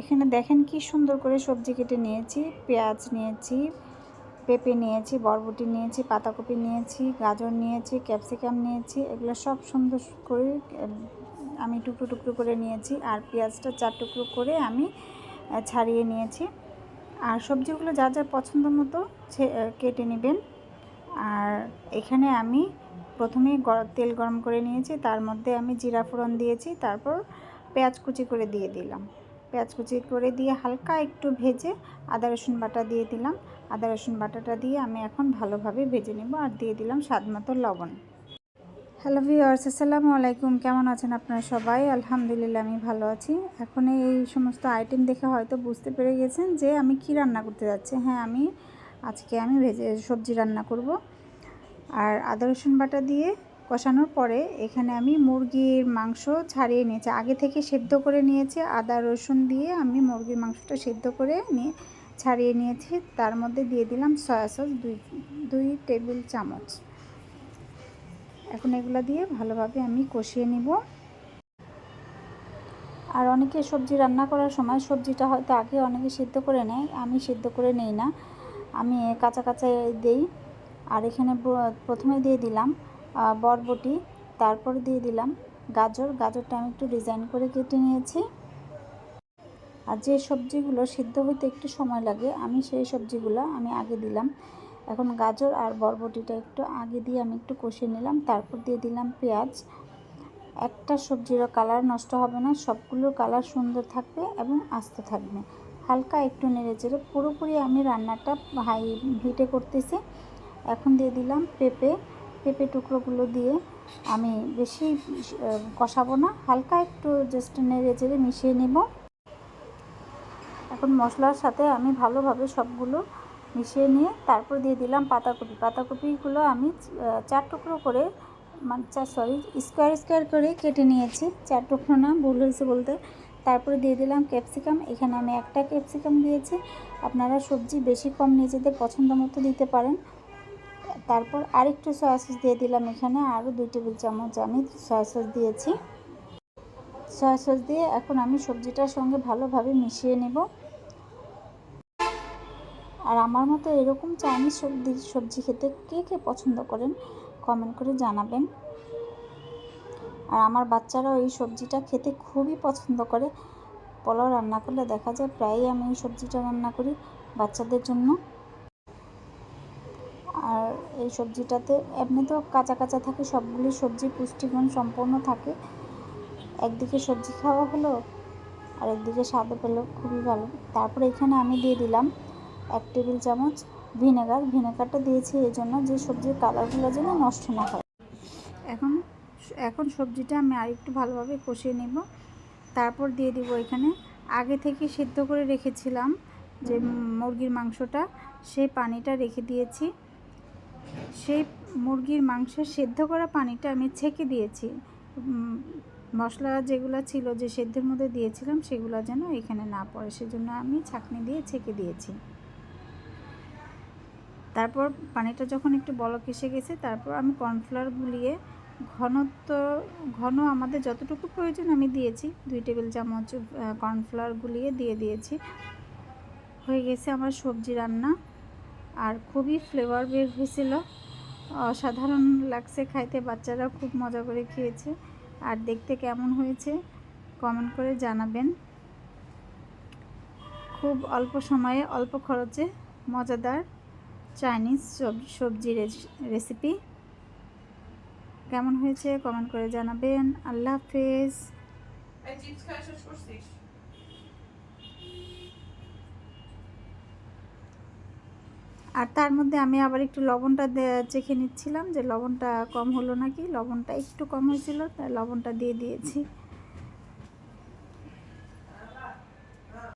এখানে দেখেন কি সুন্দর করে সবজি কেটে নিয়েছি। পেঁয়াজ নিয়েছি, পেঁপে নিয়েছি, বরবটি নিয়েছি, পাতাকপি নিয়েছি, গাজর নিয়েছি, ক্যাপসিকাম নিয়েছি। এগুলো সব সুন্দর করে আমি টুকরো টুকরো করে নিয়েছি। আর পেঁয়াজটা 4 টুকরো করে আমি ছাড়িয়ে নিয়েছি। আর সবজিগুলো যা যা পছন্দ মতো কেটে নেবেন। আর এখানে আমি প্রথমে তেল গরম করে নিয়েছি, তার মধ্যে আমি জিরা ফোড়ন দিয়েছি, তারপর পেঁয়াজ কুচি করে দিয়ে দিলাম। পেঁয়াজ কুচি করে দিয়ে হালকা একটু ভেজে আদা রসুন বাটা দিয়ে দিলাম। আদা রসুন বাটাটা দিয়ে আমি এখন ভালোভাবে ভেজে নেব। আর দিয়ে দিলাম স্বাদ মতো লবণ। হ্যালো ভিউয়ার্স, আসসালামু আলাইকুম। কেমন আছেন আপনারা সবাই? আলহামদুলিল্লাহ আমি ভালো আছি। এখন এই সমস্ত আইটেম দেখে হয়তো বুঝতে পেরে গেছেন যে আমি কি রান্না করতে যাচ্ছি। হ্যাঁ, আজকে আমি সবজি রান্না করব। আর আদা রসুন বাটা দিয়ে কষানোর পরে এখানে আমি মুরগির মাংস ছাড়িয়ে নিয়েছি, আগে থেকে সেদ্ধ করে নিয়েছি। আদা রসুন দিয়ে আমি মুরগির মাংসটা সেদ্ধ করে ছাড়িয়ে নিয়েছি। তার মধ্যে দিয়ে দিলাম সয়া সস 2 টেবিল চামচ। এখন এগুলো দিয়ে ভালোভাবে আমি কষিয়ে নিব। আর অনেকে সবজি রান্না করার সময় সবজিটা হয়তো আগে অনেকে সিদ্ধ করে নেয়, আমি সিদ্ধ করে নেই না, আমি কাঁচা কাঁচা দেই। আর এখানে প্রথমে দিয়ে দিলাম বরবটি, তারপর দিয়ে দিলাম গাজরটা আমি একটু ডিজাইন করে কেটে নিয়েছি। আর যে সবজিগুলো সিদ্ধ হতে একটু সময় লাগে আমি সেই সবজিগুলো আমি আগে দিলাম। এখন গাজর আর বরবটিটা একটু আগে দিয়ে আমি একটু কষিয়ে নিলাম। তারপর দিয়ে দিলাম পেঁয়াজ। একটা সবজিরও কালার নষ্ট হবে না, সবগুলোর কালার সুন্দর থাকবে এবং আস্ত থাকবে। হালকা একটু নেড়ে চেড়ে পুরোপুরি আমি রান্নাটা হাই হিটে করতেছি। এখন দিয়ে দিলাম পেঁপে টুকরোগুলো দিয়ে আমি বেশি কষাবো না, হালকা একটু জাস্ট নেড়ে চেড়ে মিশিয়ে নেব। এখন মশলার সাথে আমি ভালোভাবে সবগুলো মিশিয়ে নিয়ে তারপর দিয়ে দিলাম পাতাকপিগুলো আমি 4 টুকরো করে স্কোয়ার করে কেটে নিয়েছি। 4 টুকরো না, ভুল হয়েছে বলতে। তারপরে দিয়ে দিলাম ক্যাপসিকাম। এখানে আমি একটা ক্যাপসিকাম দিয়েছি, আপনারা সবজি বেশি কম নিজেদের পছন্দ মতো দিতে পারেন। তারপর আরেকটু সয়া সস দিয়ে দিলাম। এখানে আরও 2 টেবিল চামচ আমি সয়া সস দিয়েছি। সয়া সস দিয়ে এখন আমি সবজিটার সঙ্গে ভালোভাবে মিশিয়ে নেব। আর আমার মতো এরকম চাইনিজ সবজি খেতে কে কে পছন্দ করেন কমেন্ট করে জানাবেন। আর আমার বাচ্চারাও এই সবজিটা খেতে খুবই পছন্দ করে। পোলাও রান্না করলে দেখা যায় প্রায়ই আমি এই সবজিটা রান্না করি বাচ্চাদের জন্য। আর এই সবজিটাতে এমনিতেও কাঁচা কাঁচা থাকে, সবগুলি সবজি পুষ্টিগুণ সম্পন্ন থাকে। একদিকে সবজি খাওয়া হলো আর একদিকে স্বাদও পেলো, খুবই ভালো। তারপরে এখানে আমি দিয়ে দিলাম 1 টেবিল চামচ ভিনেগারটা দিয়েছি এই জন্য যে সবজির কালারগুলো যেন নষ্ট না হয়। এখন সবজিটা আমি আরেকটু ভালোভাবে কষিয়ে নেব। তারপর দিয়ে দিব এখানে আগে থেকে সিদ্ধ করে রেখেছিলাম যে মুরগির মাংসটা, সেই পানিটা রেখে দিয়েছি। সেই মুরগির মাংসের সেদ্ধ করা পানিটা আমি ছেঁকে দিয়েছি। মশলা যেগুলো ছিল যে সেদ্ধের মধ্যে দিয়েছিলাম সেগুলো যেন এখানে না পড়ে, সেজন্য আমি ছাঁকনি দিয়ে ছেঁকে দিয়েছি। তারপর পানিটা যখন একটু বলক এসে গেছে তারপর আমি কর্নফ্লাওয়ার গুলিয়ে ঘন আমাদের যতটুকু প্রয়োজন আমি দিয়েছি। 2 টেবিল চামচ কর্নফ্লাওয়ার গুলিয়ে দিয়ে দিয়েছি। হয়ে গেছে আমার সবজি রান্না। আর খুবই ফ্লেভার বের হয়েছিল, অসাধারণ লাগছে খাইতে। বাচ্চারা খুব মজা করে খেয়েছে। আর দেখতে কেমন হয়েছে কমেন্ট করে জানাবেন। খুব অল্প সময়ে অল্প খরচে মজাদার চাইনিজ সবজি রেসিপি কেমন হয়েছে কমেন্ট করে জানাবেন। আল্লাহ হাফেজ। আর তার মধ্যে আমি আবার একটু লবণটা চেখে নিচ্ছিলাম যে লবণটা কম হলো নাকি। লবণটা একটু কম হয়েছিল, তাই লবণটা দিয়ে দিয়েছি।